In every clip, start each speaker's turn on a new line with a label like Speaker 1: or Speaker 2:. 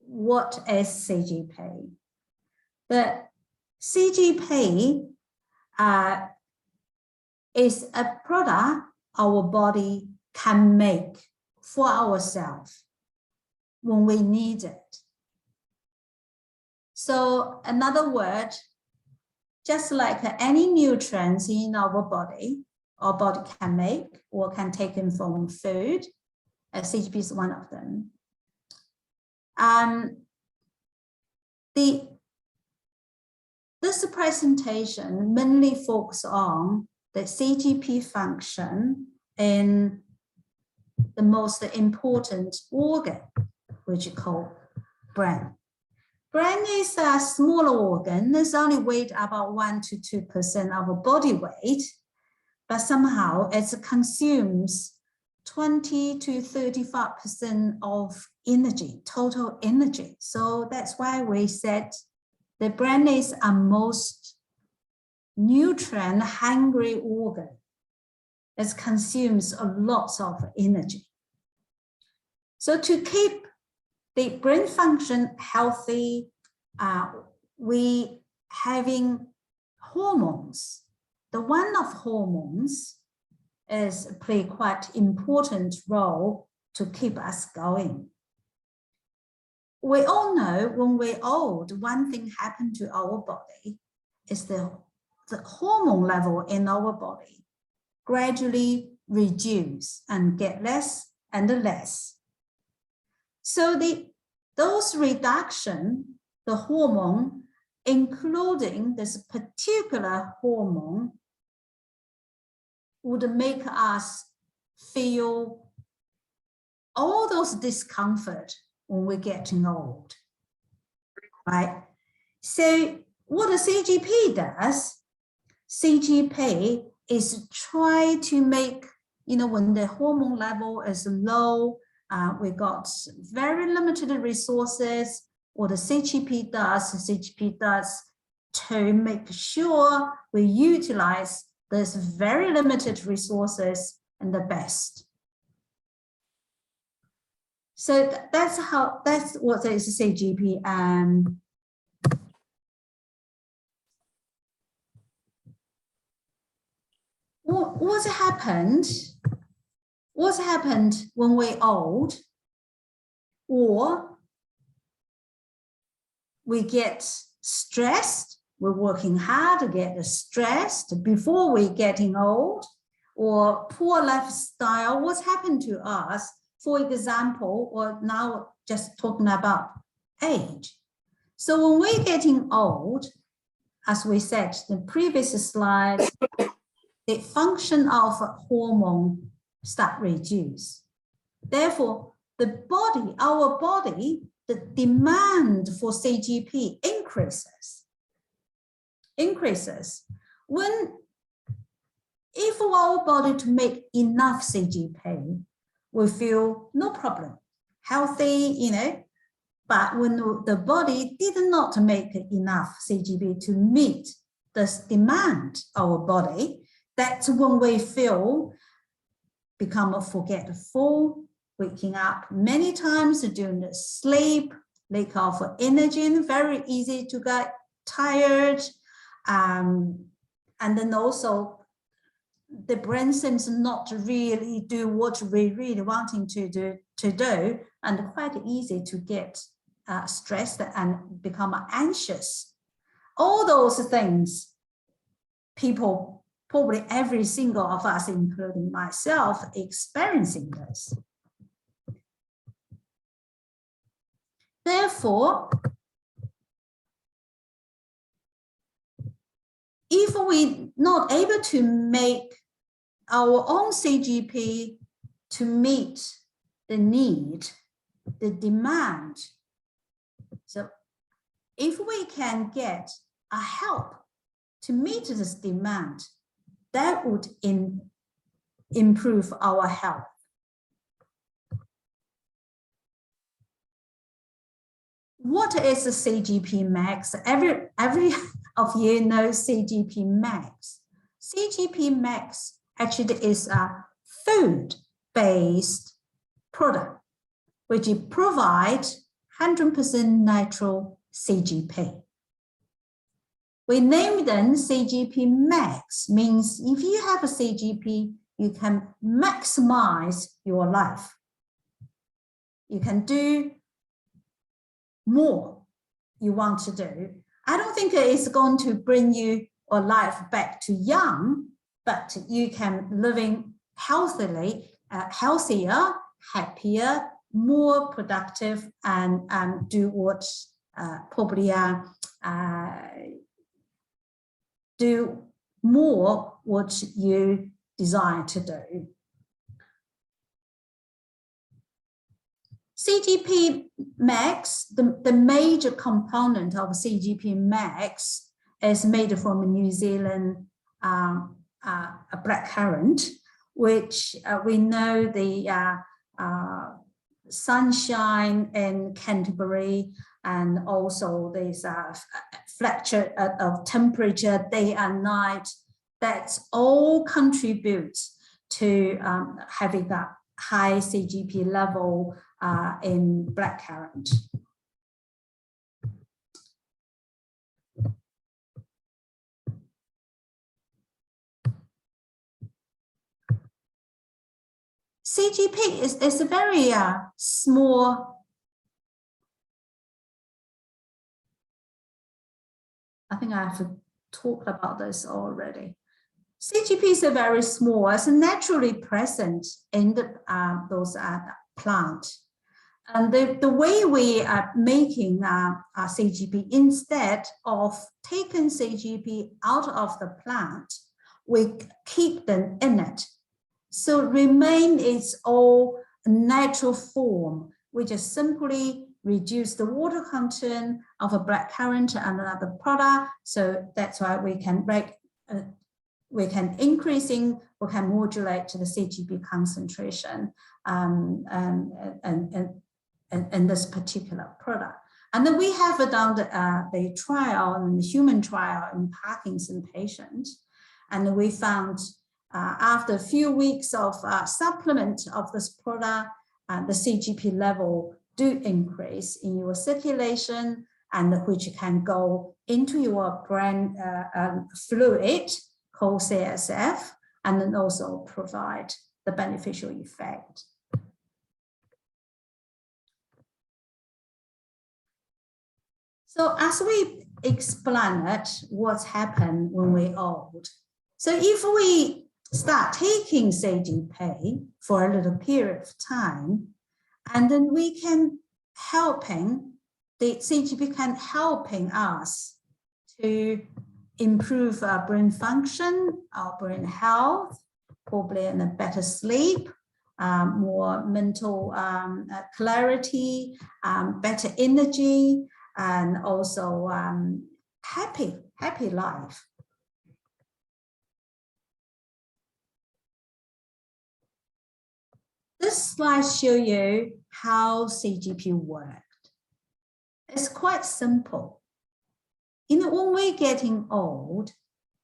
Speaker 1: what is CGP? The CGP is a product our body can make for ourselves when we need it. So another word, just like any nutrients in our body can make or can take in from food, CGP is one of them. This presentation mainly focuses on the CGP function in the most important organ, which is called brain. Brain is a smaller organ. It's only weight about 1 to 2% of our body weight, but somehow it consumes 20 to 35% of energy, total energy. So that's why we said the brain is a most nutrient-hungry organ. It consumes a lot of energy. So to keep the brain function healthy, we having hormones. The one of hormones is play quite important role to keep us going. We all know when we're old, one thing happened to our body is the hormone level in our body gradually reduce and get less and less. So those reduction, the hormone, including this particular hormone, would make us feel all those discomfort when we're getting old, right? So what the CGP does, CGP is try to make, when the hormone level is low, we got very limited resources. What the CGP does to make sure we utilize this very limited resources and the best. So that's what is CGP. What happened when we're old, or we get stressed, we're working hard to get stressed before we're getting old, or poor lifestyle, what's happened to us? For example, or now just talking about age. So when we're getting old, as we said in the previous slide, the function of hormone start reduce. Therefore, our body, the demand for CGP increases. If our body to make enough CGP, we feel no problem, healthy, but when the body did not make enough CGP to meet this demand, our body, that's when we feel become forgetful, waking up many times during the sleep, lack of energy, and very easy to get tired. And then also the brain seems not to really do what we really wanting to do, and quite easy to get stressed and become anxious. All those things, people, probably every single of us, including myself, experiencing this. Therefore, if we're not able to make our own CGP to meet the need, the demand, so if we can get a help to meet this demand, that would improve our health. What is the CGP Max? Every of you know CGP Max. CGP Max actually is a food-based product which provide 100% natural CGP. We named them CGP Max, means if you have a CGP, you can maximize your life. You can do more you want to do. I don't think it's going to bring you your life back to young, but you can living healthily, healthier, happier, more productive, and do what probably do more what you desire to do. CGP Max, the major component of CGP Max is made from a New Zealand blackcurrant, which we know the sunshine in Canterbury, and also this fluctuation of temperature day and night, that all contributes to having that high CGP level in blackcurrant. CGP is a very small. I think I have talked about this already. CGP is a very small, it's naturally present in the, those plants. And the way we are making CGP, instead of taking CGP out of the plant, we keep them in it. So remain its all natural form. We just simply reduce the water content of a blackcurrant and another product. So that's why we can modulate the CGP concentration in this particular product. And then we have done the trial, and the human trial in Parkinson patients, and we found after a few weeks of supplement of this product, the CGP level do increase in your circulation, and which can go into your brain fluid called CSF, and then also provide the beneficial effect. So as we explain it, what's happened when we're old. So if we start taking CGP for a little period of time, and then we can the CGP can helping us to improve our brain function, our brain health, probably in a better sleep, more mental clarity, better energy, and also happy life. This slide shows you how CGP worked. It's quite simple. You know, when we're getting old,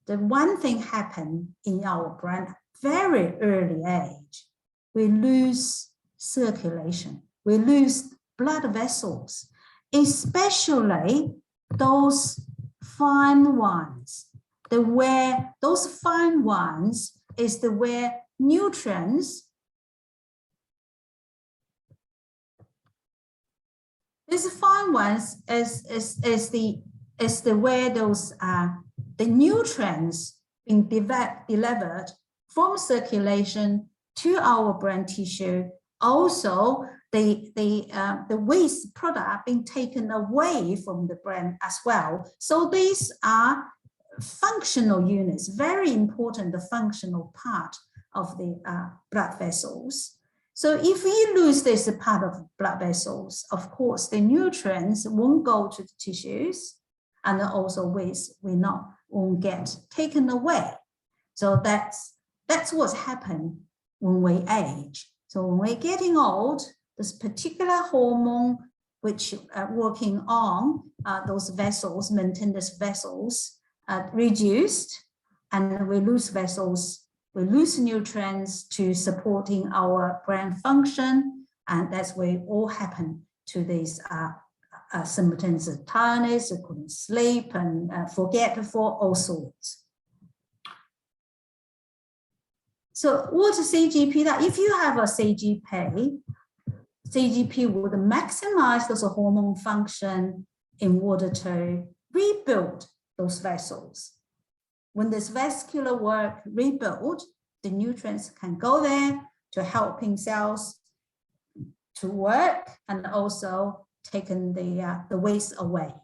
Speaker 1: the one thing happens in our brain, very early age, we lose circulation, we lose blood vessels, especially those fine ones. Those fine ones is where nutrients. These fine ones is where those the nutrients being delivered from circulation to our brain tissue. Also, the waste product being taken away from the brain as well. So these are functional units, very important, the functional part of the blood vessels. So if we lose this part of blood vessels, of course, the nutrients won't go to the tissues, and also waste won't get taken away. So that's what's happened when we age. So when we're getting old, this particular hormone which working on those vessels, maintain these vessels, reduced, and we lose vessels. We lose nutrients to supporting our brain function, and that's where all happen to these symptoms of tiredness, couldn't sleep, and forgetful, all sorts. So what is CGP? That if you have a CGP would maximize those hormone function in order to rebuild those vessels. When this vascular work rebuild, the nutrients can go there to helping cells to work and also taking the waste away.